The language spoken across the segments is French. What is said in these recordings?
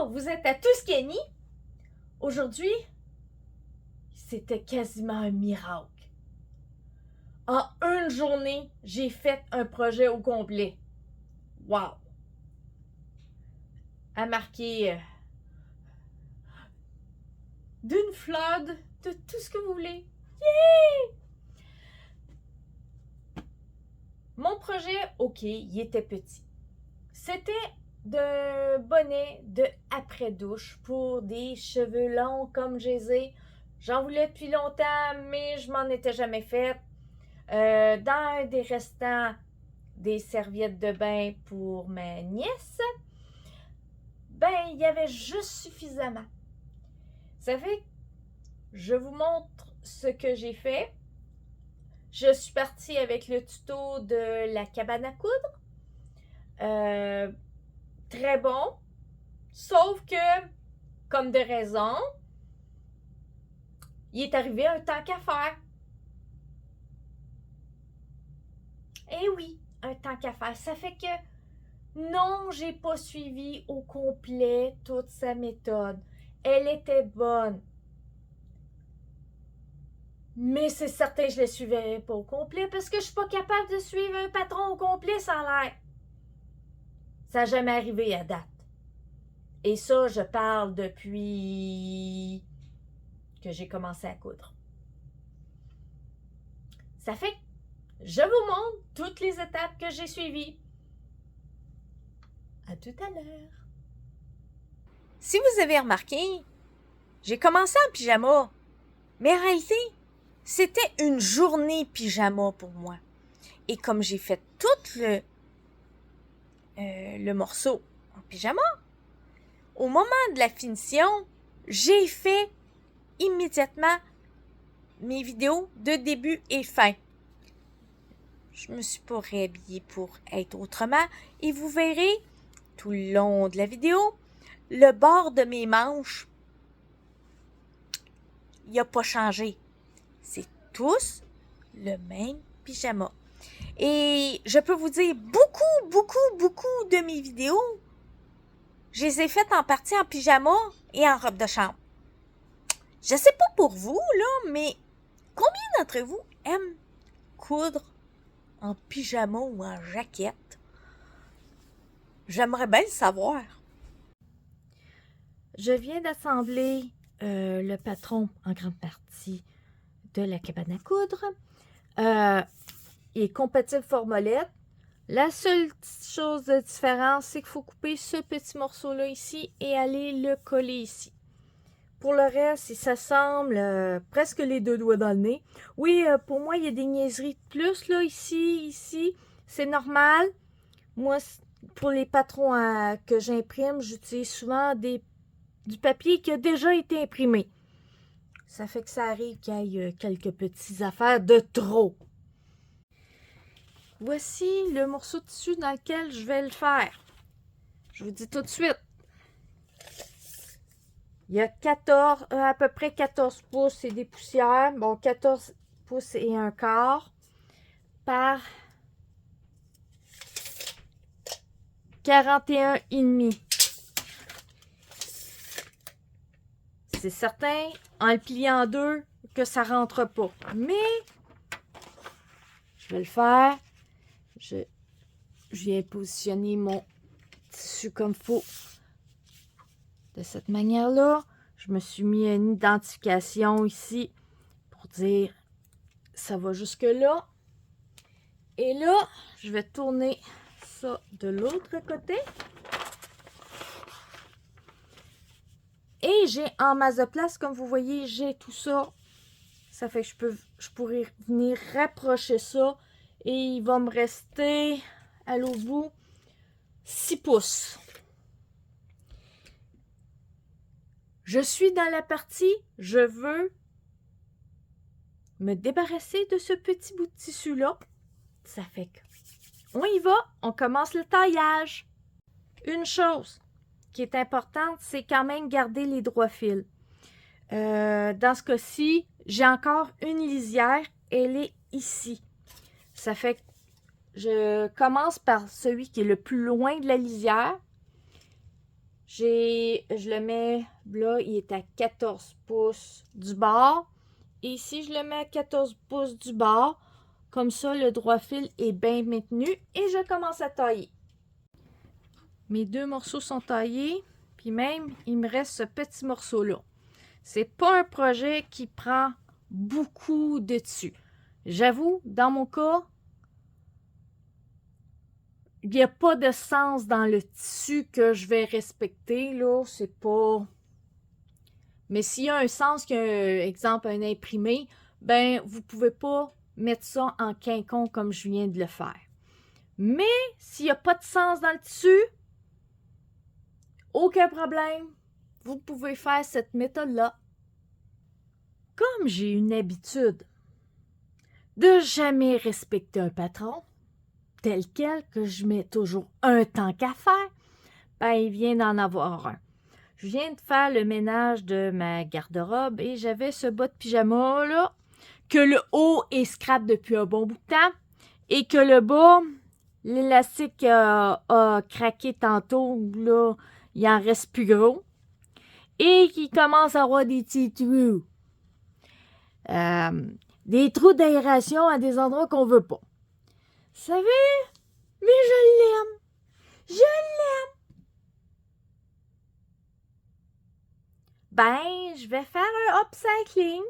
Bonjour, vous êtes à Tuscany. Aujourd'hui, c'était quasiment un miracle. En une journée, j'ai fait un projet au complet. Wow! À marquer d'une fleur, de tout ce que vous voulez. Yay! Mon projet, ok, il était petit. C'était de bonnet de après-douche pour des cheveux longs comme je les ai. J'en voulais depuis longtemps, mais je m'en étais jamais fait. Dans des restants, des serviettes de bain pour ma nièce, ben, il y avait juste suffisamment. Ça fait que je vous montre ce que j'ai fait. Je suis partie avec le tuto de la cabane à coudre. Très bon. Sauf que, comme de raison, il est arrivé un temps qu'à faire. Eh oui, un temps qu'à faire. Ça fait que non, j'ai pas suivi au complet toute sa méthode. Elle était bonne. Mais c'est certain que je ne la suivais pas au complet parce que je suis pas capable de suivre un patron au complet sans l'air. Ça n'a jamais arrivé à date. Et ça, je parle depuis que j'ai commencé à coudre. Ça fait que je vous montre toutes les étapes que j'ai suivies. À tout à l'heure. Si vous avez remarqué, j'ai commencé en pyjama. Mais en réalité, c'était une journée pyjama pour moi. Et comme j'ai fait tout le morceau en pyjama, au moment de la finition, j'ai fait immédiatement mes vidéos de début et fin. Je me suis pas réhabillée pour être autrement et vous verrez tout le long de la vidéo, le bord de mes manches, il n'a pas changé. C'est tous le même pyjama. Et je peux vous dire, beaucoup de mes vidéos, je les ai faites en partie en pyjama et en robe de chambre. Je sais pas pour vous, là, mais combien d'entre vous aiment coudre en pyjama ou en jaquette? J'aimerais bien le savoir. Je viens d'assembler le patron en grande partie de la cabane à coudre. Il est compatible formolette. La seule petite chose de différence, c'est qu'il faut couper ce petit morceau-là ici et aller le coller ici. Pour le reste, il s'assemble presque les deux doigts dans le nez. Oui, pour moi, il y a des niaiseries de plus, là, ici. C'est normal. Moi, pour les patrons que j'imprime, j'utilise souvent du papier qui a déjà été imprimé. Ça fait que ça arrive qu'il y ait quelques petites affaires de trop. Voici le morceau de tissu dans lequel je vais le faire. Je vous dis tout de suite. Il y a à peu près 14 pouces et des poussières. Bon, 14 pouces et un quart par 41,5. C'est certain, en le pliant en deux, que ça rentre pas. Mais, je vais le faire. Je viens positionner mon tissu comme il faut. De cette manière-là, je me suis mis une identification ici pour dire ça va jusque là. Et là, je vais tourner ça de l'autre côté. Et j'ai en masse de place, comme vous voyez, j'ai tout ça. Ça fait que je pourrais venir rapprocher ça. Et il va me rester, à l'autre bout, 6 pouces. Je suis dans la partie, je veux me débarrasser de ce petit bout de tissu-là. Ça fait que on y va, on commence le taillage. Une chose qui est importante, c'est quand même garder les droits fils. Dans ce cas-ci, j'ai encore une lisière, elle est ici. Ça fait que je commence par celui qui est le plus loin de la lisière. Je le mets, là, il est à 14 pouces du bord. Et si je le mets à 14 pouces du bord, comme ça, le droit fil est bien maintenu et je commence à tailler. Mes 2 morceaux sont taillés, puis même, il me reste ce petit morceau-là. C'est pas un projet qui prend beaucoup de dessus. J'avoue, dans mon cas, il n'y a pas de sens dans le tissu que je vais respecter, là, c'est pas... Mais s'il y a un sens exemple, un imprimé, ben, vous pouvez pas mettre ça en quincon comme je viens de le faire. Mais, s'il n'y a pas de sens dans le tissu, aucun problème, vous pouvez faire cette méthode-là. Comme j'ai une habitude de jamais respecter un patron, tel quel que je mets toujours un temps qu'à faire, ben, il vient d'en avoir un. Je viens de faire le ménage de ma garde-robe et j'avais ce bas de pyjama là, que le haut est scrap depuis un bon bout de temps et que le bas, l'élastique a craqué tantôt, là, il en reste plus gros et qui commence à avoir des petits trous. Des trous d'aération à des endroits qu'on veut pas. Vous savez, mais je l'aime. Je l'aime. Ben, je vais faire un upcycling.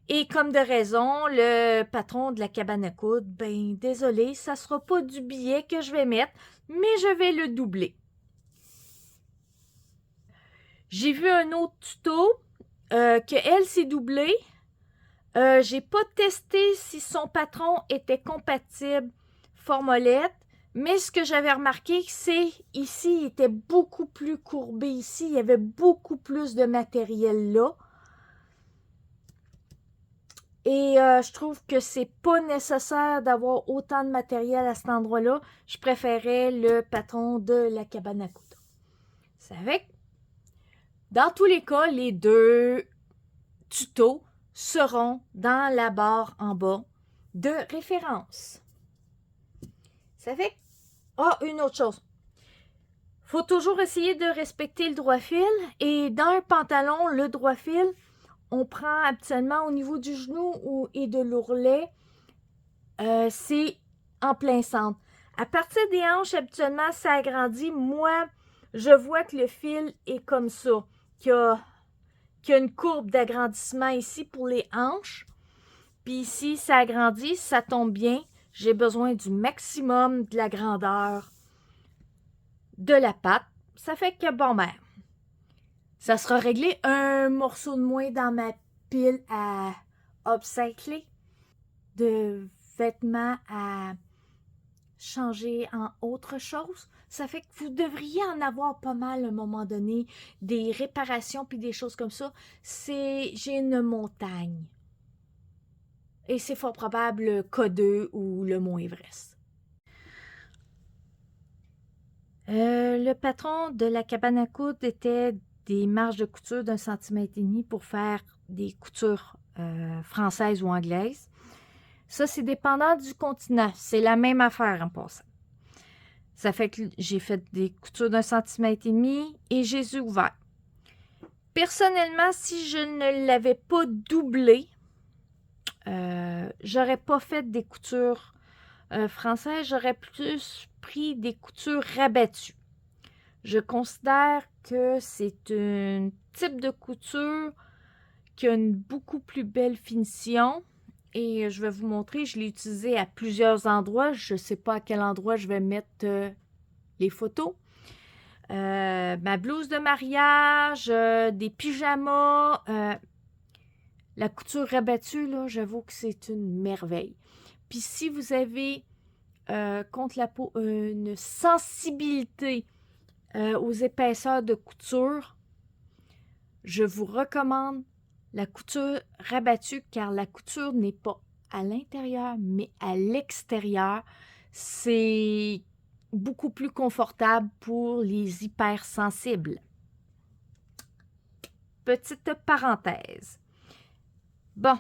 Et comme de raison, le patron de la cabane à coudre, ben, désolé, ça sera pas du billet que je vais mettre, mais je vais le doubler. J'ai vu un autre tuto que elle s'est doublée. J'ai pas testé si son patron était compatible formolette, mais ce que j'avais remarqué, c'est ici, il était beaucoup plus courbé. Ici, il y avait beaucoup plus de matériel là. Et je trouve que c'est pas nécessaire d'avoir autant de matériel à cet endroit-là. Je préférais le patron de la cabane à coudre. C'est avec. Dans tous les cas, les 2 tutos seront dans la barre en bas de référence. C'est avec. Ah, une autre chose. Faut toujours essayer de respecter le droit fil. Et dans un pantalon, le droit fil, on prend habituellement au niveau du genou et de l'ourlet. C'est en plein centre. À partir des hanches, habituellement, ça agrandit. Moi, je vois que le fil est comme ça, qu'il y a une courbe d'agrandissement ici pour les hanches. Puis ici, ça agrandit, ça tombe bien. J'ai besoin du maximum de la grandeur de la patte. Ça fait que, bon, ben, ça sera réglé un morceau de moins dans ma pile à upcycler de vêtements à changer en autre chose. Ça fait que vous devriez en avoir pas mal à un moment donné, des réparations puis des choses comme ça. J'ai une montagne. Et c'est fort probable le K2 ou le Mont Everest. Le patron de la cabane à coudre était des marges de couture d'1,5 cm pour faire des coutures françaises ou anglaises. Ça, c'est dépendant du continent. C'est la même affaire en passant. Ça fait que j'ai fait des coutures d'1,5 cm et j'ai les ai ouverts. Personnellement, si je ne l'avais pas doublé, j'aurais pas fait des coutures françaises, j'aurais plus pris des coutures rabattues. Je considère que c'est un type de couture qui a une beaucoup plus belle finition. Et je vais vous montrer, je l'ai utilisé à plusieurs endroits. Je ne sais pas à quel endroit je vais mettre les photos. Ma blouse de mariage, des pyjamas. La couture rabattue, là, j'avoue que c'est une merveille. Puis si vous avez contre la peau une sensibilité aux épaisseurs de couture, je vous recommande la couture rabattue car la couture n'est pas à l'intérieur mais à l'extérieur. C'est beaucoup plus confortable pour les hypersensibles. Petite parenthèse. Bon,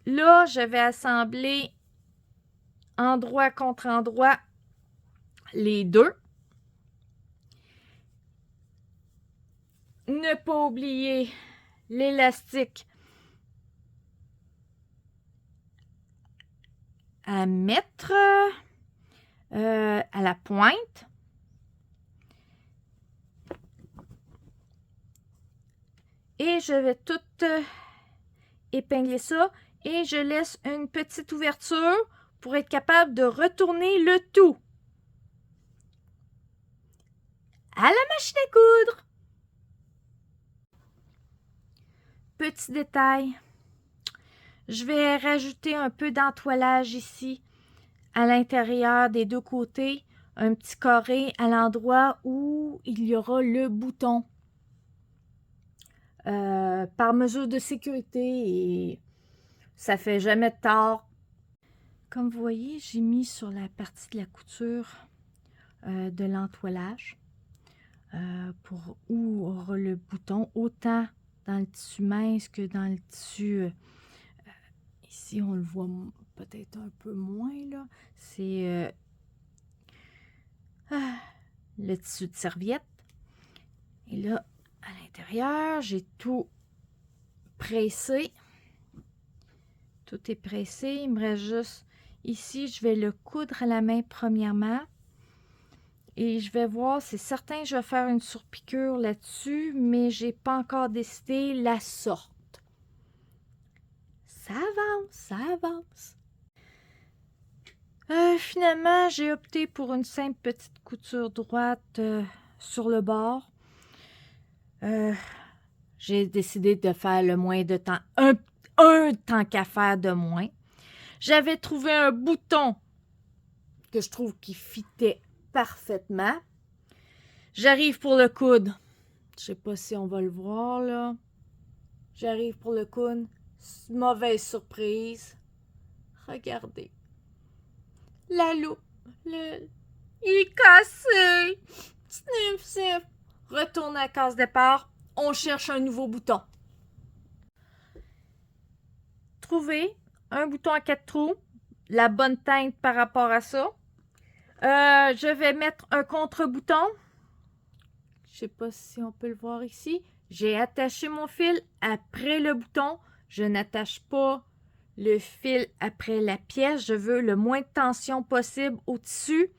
là, je vais assembler endroit contre endroit les 2. ne pas oublier l'élastique à mettre à la pointe. Et je vais tout épingler ça et je laisse une petite ouverture pour être capable de retourner le tout à la machine à coudre. Petit détail, je vais rajouter un peu d'entoilage ici à l'intérieur des deux côtés, un petit carré à l'endroit où il y aura le bouton. Par mesure de sécurité et ça fait jamais de tort. Comme vous voyez, j'ai mis sur la partie de la couture de l'entoilage pour où aura le bouton, autant dans le tissu mince que dans le tissu ici on le voit peut-être un peu moins là, c'est le tissu de serviette. Et là à l'intérieur j'ai tout pressé. Tout est pressé. Il me reste juste ici, je vais le coudre à la main premièrement. Et je vais voir, c'est certain je vais faire une surpiqûre là-dessus, mais j'ai pas encore décidé la sorte. Ça avance, ça avance. Finalement, j'ai opté pour une simple petite couture droite sur le bord. J'ai décidé de faire le moins de temps, un tant qu'à faire de moins. J'avais trouvé un bouton que je trouve qui fitait parfaitement. J'arrive pour le coudre. Je sais pas si on va le voir là. J'arrive pour le coudre. Mauvaise surprise. Regardez. La loupe. Il est cassé. Sniff, sniff. Retourne à la case départ. On cherche un nouveau bouton. Trouver un bouton à 4 trous. La bonne teinte par rapport à ça. Je vais mettre un contre-bouton. Je sais pas si on peut le voir ici. J'ai attaché mon fil après le bouton. Je n'attache pas le fil après la pièce. Je veux le moins de tension possible au tissu.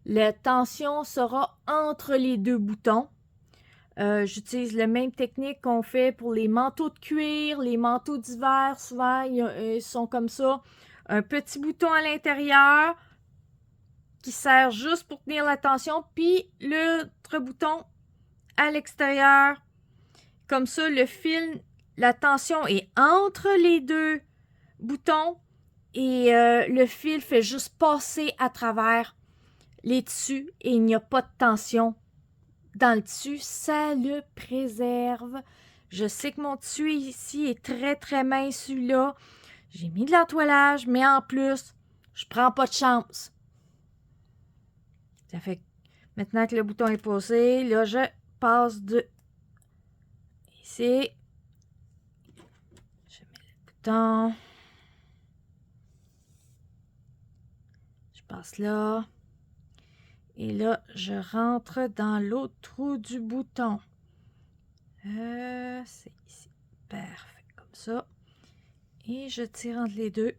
La tension sera entre les deux boutons. J'utilise la même technique qu'on fait pour les manteaux de cuir, les manteaux d'hiver. Souvent, ils sont comme ça. Un petit bouton à l'intérieur qui sert juste pour tenir la tension, puis l'autre bouton à l'extérieur. Comme ça, le fil, la tension est entre les deux boutons et le fil fait juste passer à travers les tissus et il n'y a pas de tension dans le tissu. Ça le préserve. Je sais que mon tissu ici est très très mince, celui-là. J'ai mis de l'entoilage, mais en plus, je prends pas de chance. Ça fait que maintenant que le bouton est posé, là, je passe de ici. Je mets le bouton. Je passe là. Et là, je rentre dans l'autre trou du bouton. C'est ici. Parfait, comme ça. Et je tire entre les deux.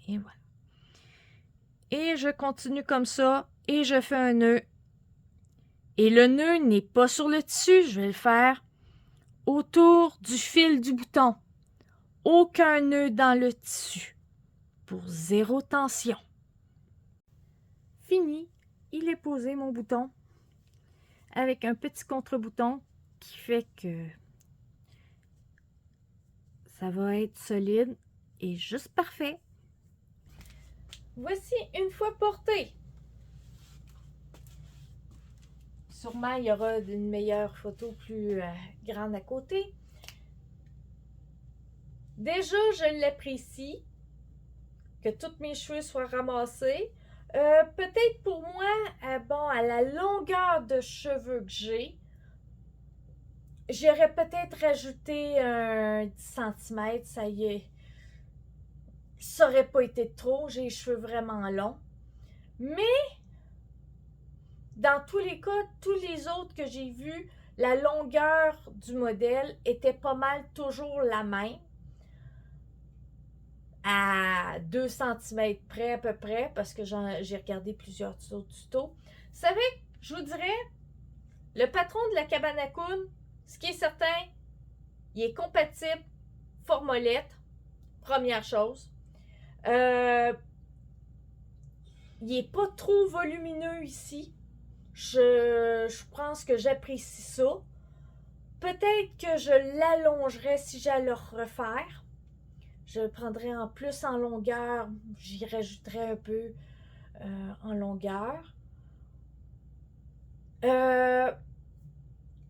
Et voilà. Et je continue comme ça. Et je fais un nœud. Et le nœud n'est pas sur le tissu. Je vais le faire autour du fil du bouton. Aucun nœud dans le tissu. Pour zéro tension. Fini. Il est posé, mon bouton. Avec un petit contre-bouton qui fait que ça va être solide et juste parfait. Voici une fois porté. Sûrement, il y aura une meilleure photo plus grande à côté. Déjà, je l'apprécie que tous mes cheveux soient ramassés. Peut-être pour moi, bon, à la longueur de cheveux que j'aurais peut-être rajouté un 10 cm, ça y est. Ça aurait pas été trop, j'ai les cheveux vraiment longs. Mais dans tous les cas, tous les autres que j'ai vus, la longueur du modèle était pas mal toujours la même, à 2 cm près à peu près, parce que j'ai regardé plusieurs autres tutos. Vous savez, je vous dirais, le patron de la cabane à coudre, ce qui est certain, il est compatible formolette, première chose. Il n'est pas trop volumineux ici. Je pense que j'apprécie ça. Peut-être que je l'allongerais si j'allais le refaire. Je le prendrais en plus en longueur. J'y rajouterais un peu en longueur.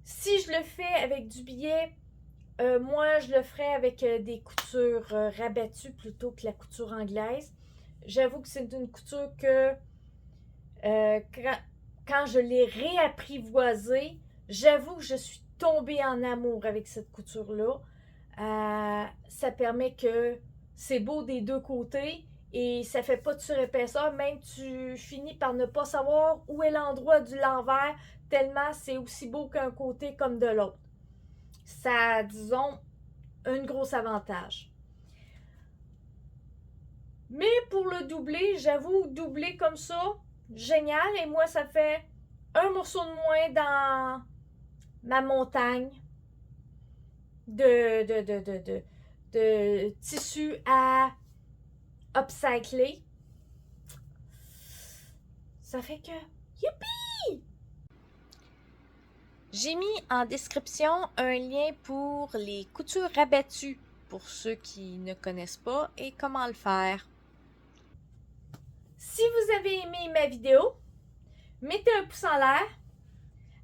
Si je le fais avec du billet, moi je le ferais avec des coutures rabattues plutôt que la couture anglaise. J'avoue que c'est une couture que quand je l'ai réapprivoisée, j'avoue que je suis tombée en amour avec cette couture-là. Ça permet que c'est beau des deux côtés et ça fait pas de surépaisseur, même tu finis par ne pas savoir où est l'endroit du l'envers, tellement c'est aussi beau qu'un côté comme de l'autre. Ça a, disons, un gros avantage. Mais pour le doubler, j'avoue, doubler comme ça, génial. Et moi, ça fait un morceau de moins dans ma montagne de tissu à upcycler. Ça fait que, youpi! J'ai mis en description un lien pour les coutures rabattues pour ceux qui ne connaissent pas et comment le faire. Si vous avez aimé ma vidéo, mettez un pouce en l'air,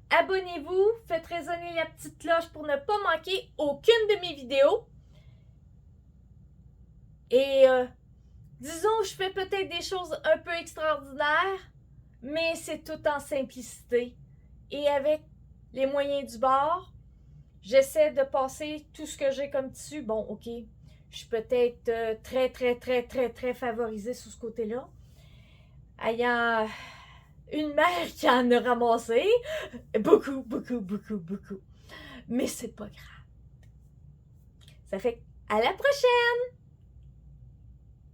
abonnez-vous, faites résonner la petite cloche pour ne pas manquer aucune de mes vidéos. Et disons, je fais peut-être des choses un peu extraordinaires, mais c'est tout en simplicité. Et avec les moyens du bord, j'essaie de passer tout ce que j'ai comme tissu. Bon, ok, je suis peut-être très favorisée sur ce côté-là. Ayant une mère qui en a ramassé, beaucoup. Mais c'est pas grave. Ça fait à la prochaine!